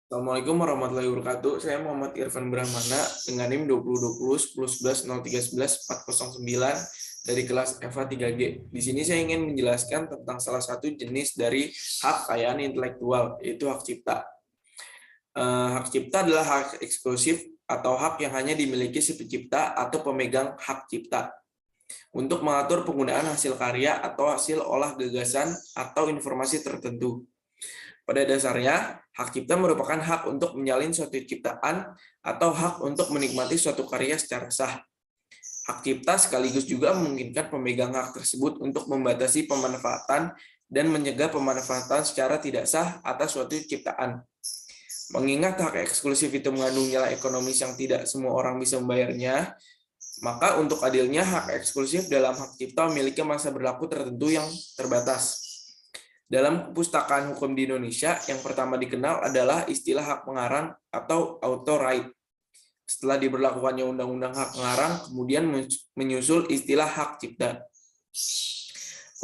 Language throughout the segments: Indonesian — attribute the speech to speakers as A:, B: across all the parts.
A: Assalamualaikum warahmatullahi wabarakatuh. Saya Muhammad Irfan Brahmana dengan NIM 2020 1011 11 409 dari kelas EVA 3G. Di sini saya ingin menjelaskan tentang salah satu jenis dari hak kekayaan intelektual, yaitu hak cipta. Hak cipta adalah hak eksklusif atau hak yang hanya dimiliki si pencipta atau pemegang hak cipta untuk mengatur penggunaan hasil karya atau hasil olah gagasan atau informasi tertentu. Pada dasarnya, hak cipta merupakan hak untuk menyalin suatu ciptaan atau hak untuk menikmati suatu karya secara sah. Hak cipta sekaligus juga memungkinkan pemegang hak tersebut untuk membatasi pemanfaatan dan mencegah pemanfaatan secara tidak sah atas suatu ciptaan. Mengingat hak eksklusif itu mengandung nilai ekonomis yang tidak semua orang bisa membayarnya, maka untuk adilnya hak eksklusif dalam hak cipta memiliki masa berlaku tertentu yang terbatas. Dalam perpustakaan hukum di Indonesia, yang pertama dikenal adalah istilah hak pengarang atau author right. Setelah diberlakukannya Undang-Undang Hak Pengarang, kemudian menyusul istilah hak cipta.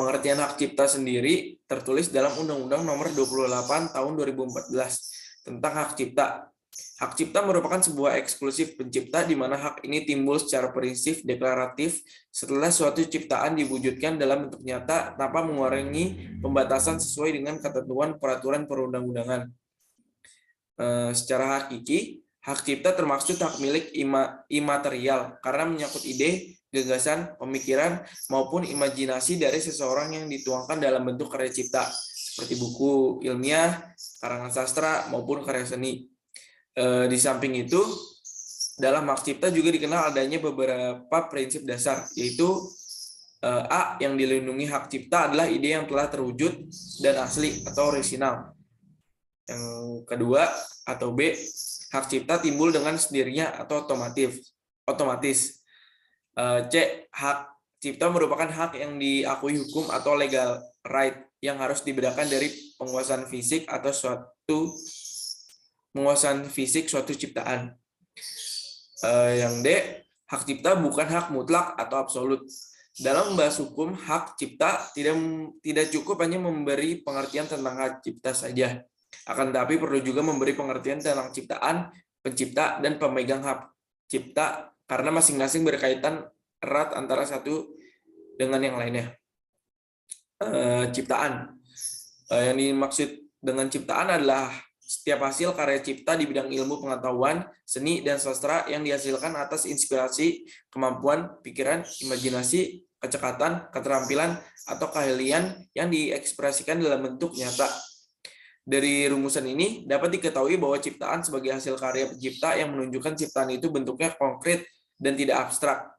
A: Pengertian hak cipta sendiri tertulis dalam Undang-Undang Nomor 28 Tahun 2014 tentang hak cipta. Hak cipta merupakan sebuah eksklusif pencipta di mana hak ini timbul secara prinsip deklaratif setelah suatu ciptaan diwujudkan dalam bentuk nyata tanpa mengurangi pembatasan sesuai dengan ketentuan peraturan perundang-undangan. Secara hakiki, hak cipta termaksud hak milik imaterial karena menyangkut ide, gagasan, pemikiran, maupun imajinasi dari seseorang yang dituangkan dalam bentuk karya cipta, seperti buku ilmiah, karangan sastra, maupun karya seni. Di samping itu, dalam hak cipta juga dikenal adanya beberapa prinsip dasar, yaitu A, yang dilindungi hak cipta adalah ide yang telah terwujud dan asli atau orisinal. Yang kedua, atau B, hak cipta timbul dengan sendirinya atau otomatis. C, hak cipta merupakan hak yang diakui hukum atau legal right yang harus dibedakan dari penguasaan fisik atau suatu ciptaan. Yang D, hak cipta bukan hak mutlak atau absolut. Dalam membahas hukum, hak cipta tidak cukup hanya memberi pengertian tentang hak cipta saja. Akan tetapi perlu juga memberi pengertian tentang ciptaan, pencipta, dan pemegang hak cipta karena masing-masing berkaitan erat antara satu dengan yang lainnya. Ciptaan. Yang dimaksud dengan ciptaan adalah setiap hasil karya cipta di bidang ilmu pengetahuan, seni, dan sastra yang dihasilkan atas inspirasi, kemampuan, pikiran, imajinasi, kecekatan, keterampilan, atau keahlian yang diekspresikan dalam bentuk nyata. Dari rumusan ini, dapat diketahui bahwa ciptaan sebagai hasil karya pencipta yang menunjukkan ciptaan itu bentuknya konkret dan tidak abstrak.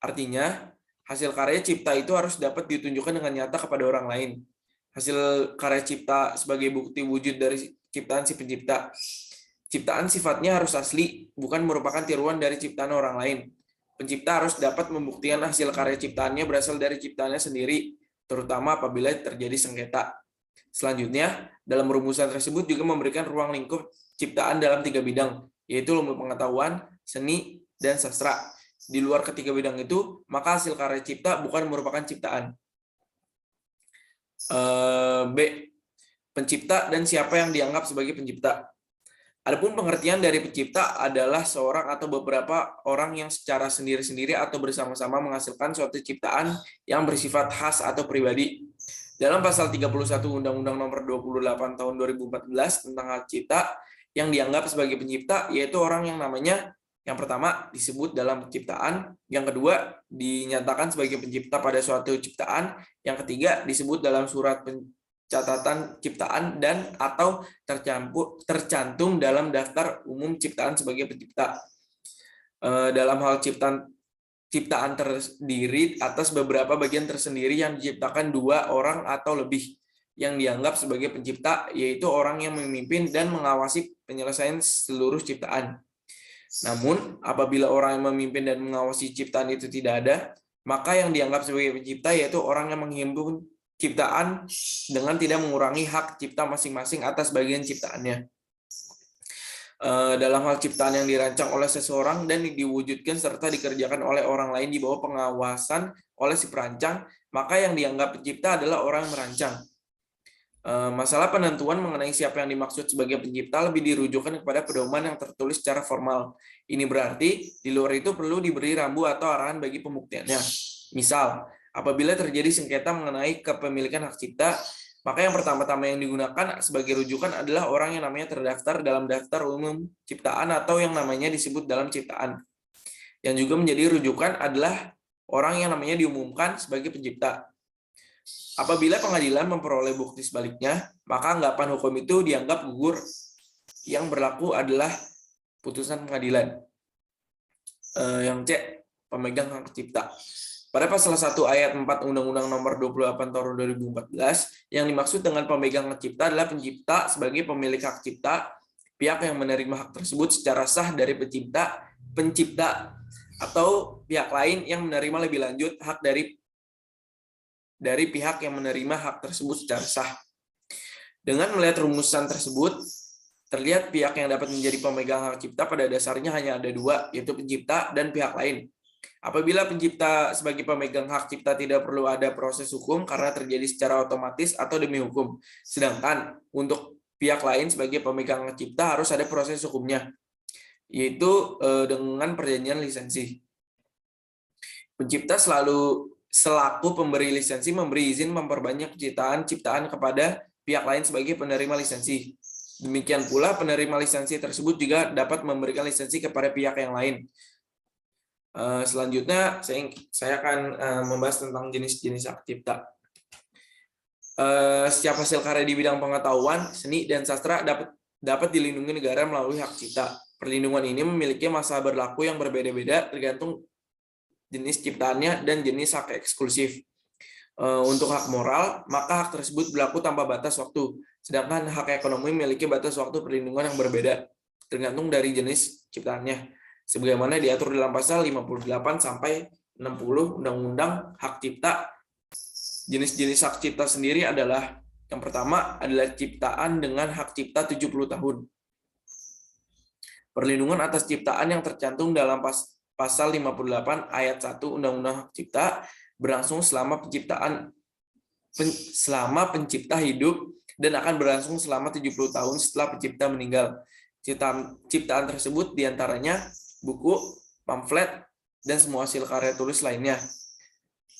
A: Artinya, hasil karya cipta itu harus dapat ditunjukkan dengan nyata kepada orang lain. Hasil karya cipta sebagai bukti wujud dari ciptaan si pencipta. Ciptaan sifatnya harus asli, bukan merupakan tiruan dari ciptaan orang lain. Pencipta harus dapat membuktikan hasil karya ciptaannya berasal dari ciptaannya sendiri, terutama apabila terjadi sengketa. Selanjutnya, dalam rumusan tersebut juga memberikan ruang lingkup ciptaan dalam 3 bidang, yaitu ilmu pengetahuan, seni, dan sastra. Di luar ketiga bidang itu, maka hasil karya cipta bukan merupakan ciptaan. B. Pencipta dan siapa yang dianggap sebagai pencipta. Adapun pengertian dari pencipta adalah seorang atau beberapa orang yang secara sendiri-sendiri atau bersama-sama menghasilkan suatu ciptaan yang bersifat khas atau pribadi. Dalam pasal 31 Undang-Undang Nomor 28 Tahun 2014 tentang hak cipta, yang dianggap sebagai pencipta yaitu orang yang namanya yang pertama disebut dalam penciptaan, yang kedua dinyatakan sebagai pencipta pada suatu ciptaan, yang ketiga disebut dalam surat catatan ciptaan dan atau tercantum dalam daftar umum ciptaan sebagai pencipta. Dalam hal ciptaan terdiri atas beberapa bagian tersendiri yang diciptakan dua orang atau lebih yang dianggap sebagai pencipta, yaitu orang yang memimpin dan mengawasi penyelesaian seluruh ciptaan. Namun, apabila orang yang memimpin dan mengawasi ciptaan itu tidak ada, maka yang dianggap sebagai pencipta yaitu orang yang menghimpun ciptaan dengan tidak mengurangi hak cipta masing-masing atas bagian ciptaannya. Dalam hal ciptaan yang dirancang oleh seseorang dan diwujudkan serta dikerjakan oleh orang lain di bawah pengawasan oleh si perancang, maka yang dianggap pencipta adalah orang yang merancang. Masalah penentuan mengenai siapa yang dimaksud sebagai pencipta lebih dirujukan kepada pedoman yang tertulis secara formal. Ini berarti di luar itu perlu diberi rambu atau arahan bagi pembuktiannya. Misal, apabila terjadi sengketa mengenai kepemilikan hak cipta, maka yang pertama-tama yang digunakan sebagai rujukan adalah orang yang namanya terdaftar dalam daftar umum ciptaan atau yang namanya disebut dalam ciptaan. Yang juga menjadi rujukan adalah orang yang namanya diumumkan sebagai pencipta. Apabila pengadilan memperoleh bukti sebaliknya, maka anggapan hukum itu dianggap gugur. Yang berlaku adalah putusan pengadilan. Yang C, pemegang hak cipta. Pada pasal 1 ayat 4 Undang-Undang Nomor 28 Tahun 2014, yang dimaksud dengan pemegang hak cipta adalah pencipta sebagai pemilik hak cipta, pihak yang menerima hak tersebut secara sah dari pencipta atau pihak lain yang menerima lebih lanjut hak dari pihak yang menerima hak tersebut secara sah. Dengan melihat rumusan tersebut, terlihat pihak yang dapat menjadi pemegang hak cipta pada dasarnya hanya ada dua, yaitu pencipta dan pihak lain. Apabila pencipta sebagai pemegang hak cipta tidak perlu ada proses hukum karena terjadi secara otomatis atau demi hukum. Sedangkan untuk pihak lain sebagai pemegang hak cipta harus ada proses hukumnya, yaitu dengan perjanjian lisensi. Pencipta selaku pemberi lisensi memberi izin memperbanyak ciptaan kepada pihak lain sebagai penerima lisensi. Demikian pula penerima lisensi tersebut juga dapat memberikan lisensi kepada pihak yang lain. Selanjutnya saya akan membahas tentang jenis-jenis hak cipta. Setiap hasil karya di bidang pengetahuan, seni, dan sastra dapat dilindungi negara melalui hak cipta. Perlindungan ini memiliki masa berlaku yang berbeda-beda tergantung jenis ciptaannya dan jenis hak eksklusif. Untuk hak moral, maka hak tersebut berlaku tanpa batas waktu. Sedangkan hak ekonomi memiliki batas waktu perlindungan yang berbeda, tergantung dari jenis ciptaannya. Sebagaimana diatur dalam pasal 58 sampai 60 Undang-Undang Hak Cipta. Jenis-jenis hak cipta sendiri adalah, yang pertama adalah ciptaan dengan hak cipta 70 tahun. Perlindungan atas ciptaan yang tercantum dalam Pasal 58 ayat 1 Undang-Undang Hak Cipta berlangsung selama pencipta hidup dan akan berlangsung selama 70 tahun setelah pencipta meninggal. Ciptaan tersebut diantaranya buku, pamflet, dan semua hasil karya tulis lainnya.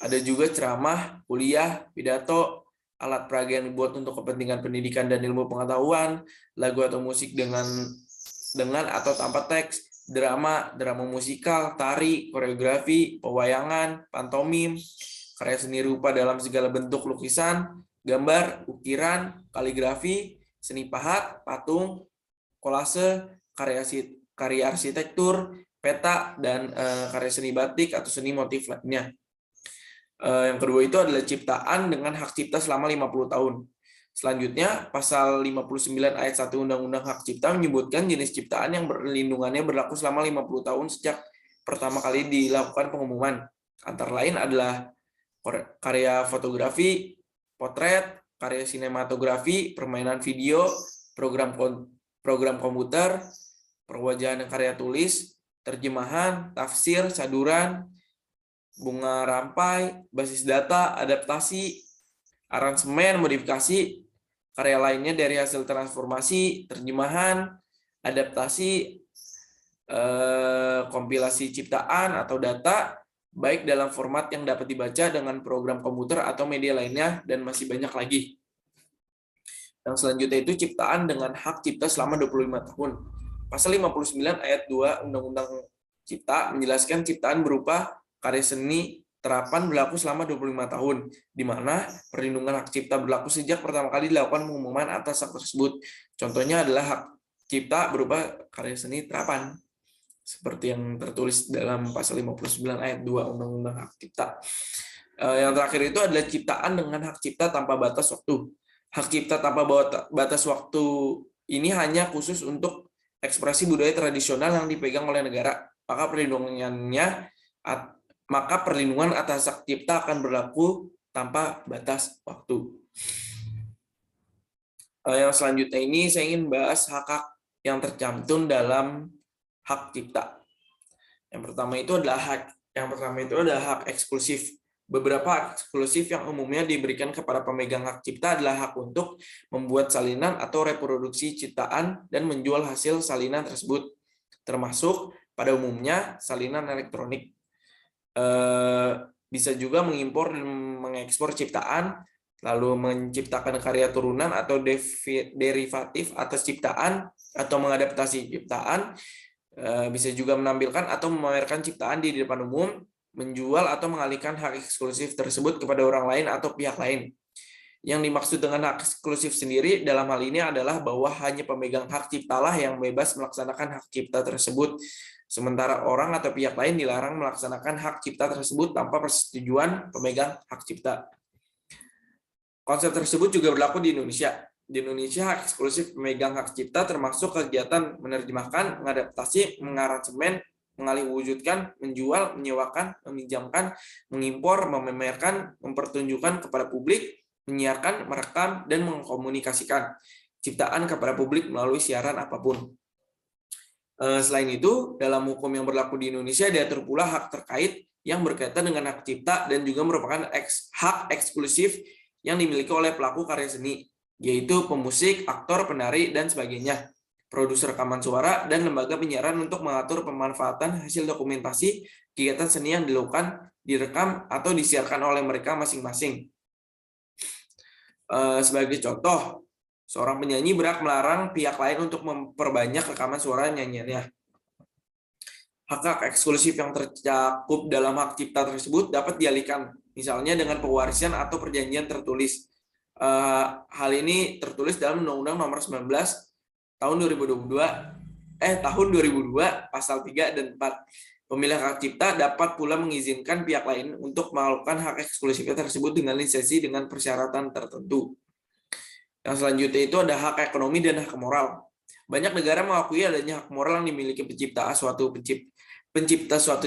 A: Ada juga ceramah, kuliah, pidato, alat peraga yang dibuat untuk kepentingan pendidikan dan ilmu pengetahuan, lagu atau musik dengan atau tanpa teks, drama musikal, tari, koreografi, pewayangan, pantomim, karya seni rupa dalam segala bentuk lukisan, gambar, ukiran, kaligrafi, seni pahat, patung, kolase, karya arsitektur, peta, dan karya seni batik atau seni motif lainnya. Yang kedua itu adalah ciptaan dengan hak cipta selama 50 tahun. Selanjutnya, pasal 59 ayat 1 Undang-Undang Hak Cipta menyebutkan jenis ciptaan yang perlindungannya berlaku selama 50 tahun sejak pertama kali dilakukan pengumuman. Antara lain adalah karya fotografi, potret, karya sinematografi, permainan video, program komputer, perwajahan karya tulis, terjemahan, tafsir, saduran, bunga rampai, basis data, adaptasi, aransemen, modifikasi, karya lainnya dari hasil transformasi, terjemahan, adaptasi, kompilasi ciptaan atau data, baik dalam format yang dapat dibaca dengan program komputer atau media lainnya, dan masih banyak lagi. Yang selanjutnya itu ciptaan dengan hak cipta selama 25 tahun. Pasal 59 ayat 2 Undang-Undang Cipta menjelaskan ciptaan berupa karya seni terapan berlaku selama 25 tahun, di mana perlindungan hak cipta berlaku sejak pertama kali dilakukan pengumuman atas hak tersebut. Contohnya adalah hak cipta berupa karya seni terapan, seperti yang tertulis dalam pasal 59 ayat 2 Undang-Undang Hak Cipta. Yang terakhir itu adalah ciptaan dengan hak cipta tanpa batas waktu. Hak cipta tanpa batas waktu ini hanya khusus untuk ekspresi budaya tradisional yang dipegang oleh negara. Maka perlindungan atas hak cipta akan berlaku tanpa batas waktu. Yang selanjutnya ini saya ingin bahas hak-hak yang tercantum dalam hak cipta. Yang pertama itu adalah hak eksklusif. Beberapa hak eksklusif yang umumnya diberikan kepada pemegang hak cipta adalah hak untuk membuat salinan atau reproduksi ciptaan dan menjual hasil salinan tersebut, termasuk pada umumnya salinan elektronik. Bisa juga mengimpor dan mengekspor ciptaan, lalu menciptakan karya turunan atau derivatif atas ciptaan, atau mengadaptasi ciptaan, bisa juga menampilkan atau memamerkan ciptaan di depan umum, menjual atau mengalihkan hak eksklusif tersebut kepada orang lain atau pihak lain. Yang dimaksud dengan hak eksklusif sendiri dalam hal ini adalah bahwa hanya pemegang hak ciptalah yang bebas melaksanakan hak cipta tersebut, sementara orang atau pihak lain dilarang melaksanakan hak cipta tersebut tanpa persetujuan pemegang hak cipta. Konsep tersebut juga berlaku di Indonesia. Di Indonesia, hak eksklusif pemegang hak cipta termasuk kegiatan menerjemahkan, mengadaptasi, mengaransemen, mengalihwujudkan, menjual, menyewakan, meminjamkan, mengimpor, memamerkan, mempertunjukkan kepada publik, menyiarkan, merekam, dan mengkomunikasikan ciptaan kepada publik melalui siaran apapun. Selain itu, dalam hukum yang berlaku di Indonesia diatur pula hak terkait yang berkaitan dengan hak cipta dan juga merupakan hak eksklusif yang dimiliki oleh pelaku karya seni, yaitu pemusik, aktor, penari, dan sebagainya, produser rekaman suara, dan lembaga penyiaran untuk mengatur pemanfaatan hasil dokumentasi kegiatan seni yang dilakukan, direkam, atau disiarkan oleh mereka masing-masing. Sebagai contoh, seorang penyanyi berhak melarang pihak lain untuk memperbanyak rekaman suara nyanyiannya. Hak eksklusif yang tercakup dalam hak cipta tersebut dapat dialihkan, misalnya dengan pewarisan atau perjanjian tertulis. Hal ini tertulis dalam Undang-Undang Nomor 19 tahun 2002 pasal 3 dan 4. Pemilik hak cipta dapat pula mengizinkan pihak lain untuk melakukan hak eksklusifnya tersebut dengan lisensi dengan persyaratan tertentu. Yang selanjutnya itu ada hak ekonomi dan hak moral. Banyak negara mengakui adanya hak moral yang dimiliki pencipta suatu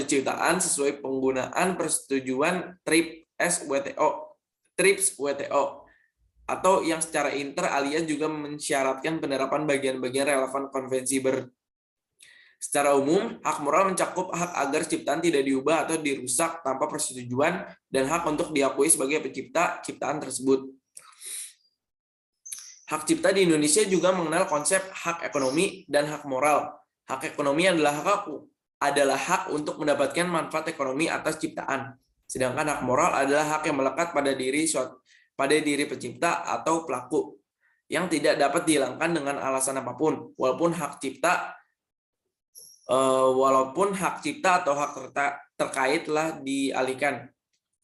A: ciptaan sesuai penggunaan persetujuan TRIPS WTO, atau yang secara inter alia juga mensyaratkan penerapan bagian-bagian relevan konvensi Secara umum, hak moral mencakup hak agar ciptaan tidak diubah atau dirusak tanpa persetujuan dan hak untuk diakui sebagai pencipta ciptaan tersebut. Hak cipta di Indonesia juga mengenal konsep hak ekonomi dan hak moral. Hak ekonomi adalah hak untuk mendapatkan manfaat ekonomi atas ciptaan. Sedangkan hak moral adalah hak yang melekat pada diri pencipta atau pelaku yang tidak dapat dihilangkan dengan alasan apapun, walaupun hak cipta atau hak terkait telah dialihkan.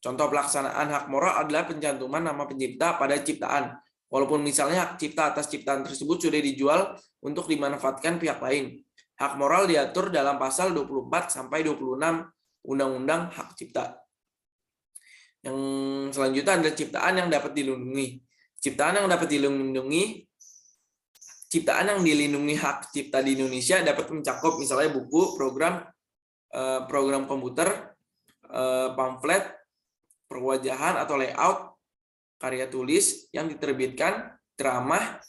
A: Contoh pelaksanaan hak moral adalah pencantuman nama pencipta pada ciptaan, walaupun misalnya hak cipta atas ciptaan tersebut sudah dijual untuk dimanfaatkan pihak lain. Hak moral diatur dalam pasal 24-26 Undang-Undang Hak Cipta. Yang selanjutnya adalah ciptaan yang dapat dilindungi. Ciptaan yang dilindungi hak cipta di Indonesia dapat mencakup misalnya buku, program komputer, pamflet, perwajahan atau layout, karya tulis yang diterbitkan, drama,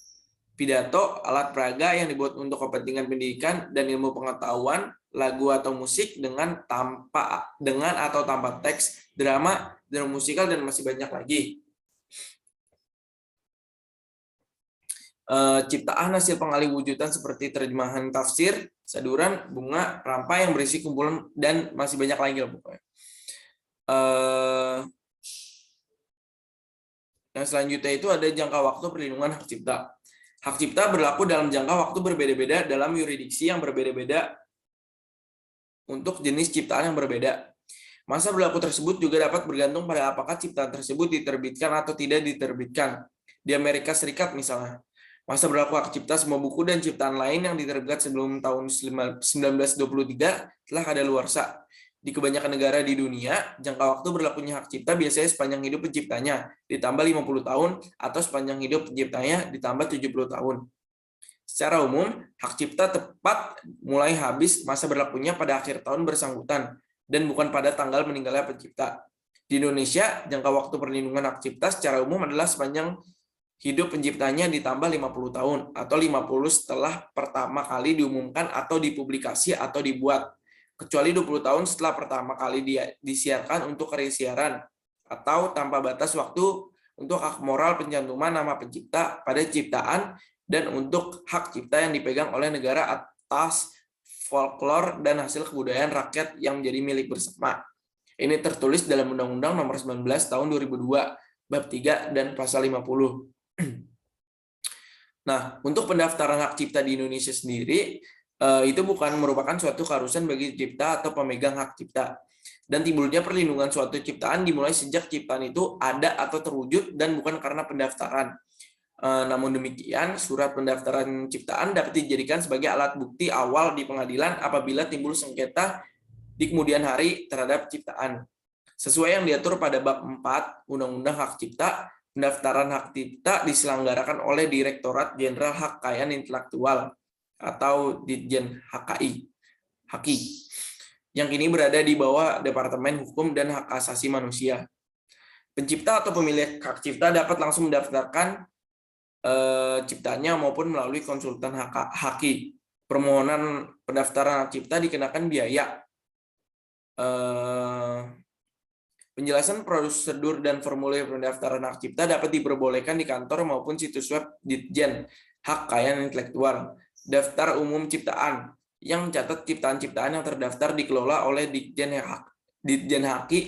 A: pidato, alat peraga yang dibuat untuk kepentingan pendidikan dan ilmu pengetahuan, lagu atau musik dengan atau tanpa teks, drama musikal, dan masih banyak lagi. Ciptaan hasil pengalihwujudan seperti terjemahan tafsir, saduran, bunga, rampai yang berisi kumpulan, dan masih banyak lagi lah pokoknya. Yang selanjutnya itu ada jangka waktu perlindungan hak cipta. Hak cipta berlaku dalam jangka waktu berbeda-beda dalam yurisdiksi yang berbeda-beda untuk jenis ciptaan yang berbeda. Masa berlaku tersebut juga dapat bergantung pada apakah ciptaan tersebut diterbitkan atau tidak diterbitkan. Di Amerika Serikat misalnya, masa berlaku hak cipta semua buku dan ciptaan lain yang diterbitkan sebelum tahun 1923 telah kadaluarsa. Di kebanyakan negara di dunia, jangka waktu berlakunya hak cipta biasanya sepanjang hidup penciptanya, ditambah 50 tahun, atau sepanjang hidup penciptanya, ditambah 70 tahun. Secara umum, hak cipta tepat mulai habis masa berlakunya pada akhir tahun bersangkutan, dan bukan pada tanggal meninggalnya pencipta. Di Indonesia, jangka waktu perlindungan hak cipta secara umum adalah sepanjang hidup penciptanya ditambah 50 tahun, atau 50 setelah pertama kali diumumkan atau dipublikasi atau dibuat, kecuali 20 tahun setelah pertama kali disiarkan untuk karya siaran, atau tanpa batas waktu untuk hak moral pencantuman nama pencipta pada ciptaan dan untuk hak cipta yang dipegang oleh negara atas folklore dan hasil kebudayaan rakyat yang menjadi milik bersama. Ini tertulis dalam Undang-Undang Nomor 19 Tahun 2002, Bab 3 dan Pasal 50. Nah, untuk pendaftaran hak cipta di Indonesia sendiri, itu bukan merupakan suatu keharusan bagi cipta atau pemegang hak cipta. Dan timbulnya perlindungan suatu ciptaan dimulai sejak ciptaan itu ada atau terwujud dan bukan karena pendaftaran. Namun demikian, surat pendaftaran ciptaan dapat dijadikan sebagai alat bukti awal di pengadilan apabila timbul sengketa di kemudian hari terhadap ciptaan. Sesuai yang diatur pada bab 4 Undang-Undang Hak Cipta, pendaftaran hak cipta diselenggarakan oleh Direktorat Jenderal Hak Kekayaan Intelektual atau Ditjen HKI, yang kini berada di bawah Departemen Hukum dan Hak Asasi Manusia. Pencipta atau pemilik hak cipta dapat langsung mendaftarkan ciptanya maupun melalui konsultan HKI. Permohonan pendaftaran hak cipta dikenakan biaya. Penjelasan prosedur dan formulir pendaftaran hak cipta dapat diperbolehkan di kantor maupun situs web Ditjen Hak Kekayaan Intelektual. Daftar umum ciptaan yang mencatat ciptaan-ciptaan yang terdaftar dikelola oleh Ditjen HKI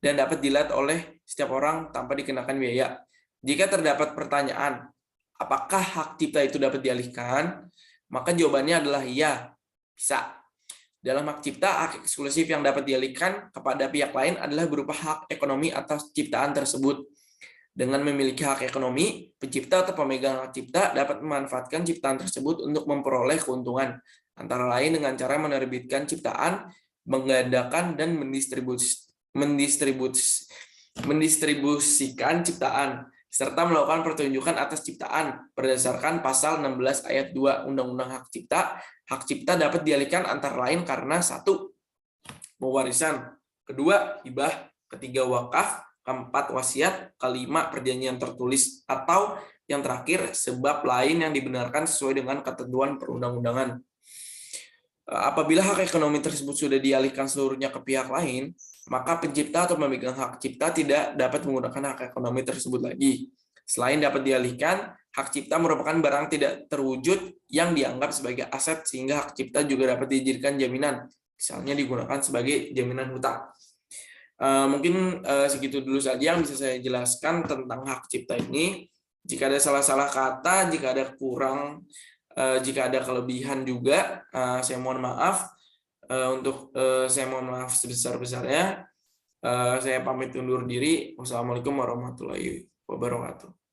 A: dan dapat dilihat oleh setiap orang tanpa dikenakan biaya. Jika terdapat pertanyaan, apakah hak cipta itu dapat dialihkan? Maka jawabannya adalah iya, bisa. Dalam hak cipta, hak eksklusif yang dapat dialihkan kepada pihak lain adalah berupa hak ekonomi atas ciptaan tersebut. Dengan memiliki hak ekonomi, pencipta atau pemegang hak cipta dapat memanfaatkan ciptaan tersebut untuk memperoleh keuntungan, antara lain dengan cara menerbitkan ciptaan, menggandakan, dan mendistribusikan ciptaan, serta melakukan pertunjukan atas ciptaan berdasarkan pasal 16 ayat 2 Undang-Undang Hak Cipta. Hak cipta dapat dialihkan antara lain karena 1. Pewarisan, 2. Hibah, 3. Wakaf, 4. Wasiat, 5. Perjanjian tertulis, atau yang terakhir sebab lain yang dibenarkan sesuai dengan ketentuan perundang-undangan. Apabila hak ekonomi tersebut sudah dialihkan seluruhnya ke pihak lain, maka pencipta atau pemegang hak cipta tidak dapat menggunakan hak ekonomi tersebut lagi. Selain dapat dialihkan, hak cipta merupakan barang tidak terwujud yang dianggap sebagai aset sehingga hak cipta juga dapat dijadikan jaminan, misalnya digunakan sebagai jaminan hutang. Mungkin segitu dulu saja yang bisa saya jelaskan tentang hak cipta ini. Jika ada salah-salah kata, jika ada kurang, jika ada kelebihan juga, saya mohon maaf. Saya mohon maaf sebesar-besarnya. Saya pamit undur diri. Wassalamualaikum warahmatullahi wabarakatuh.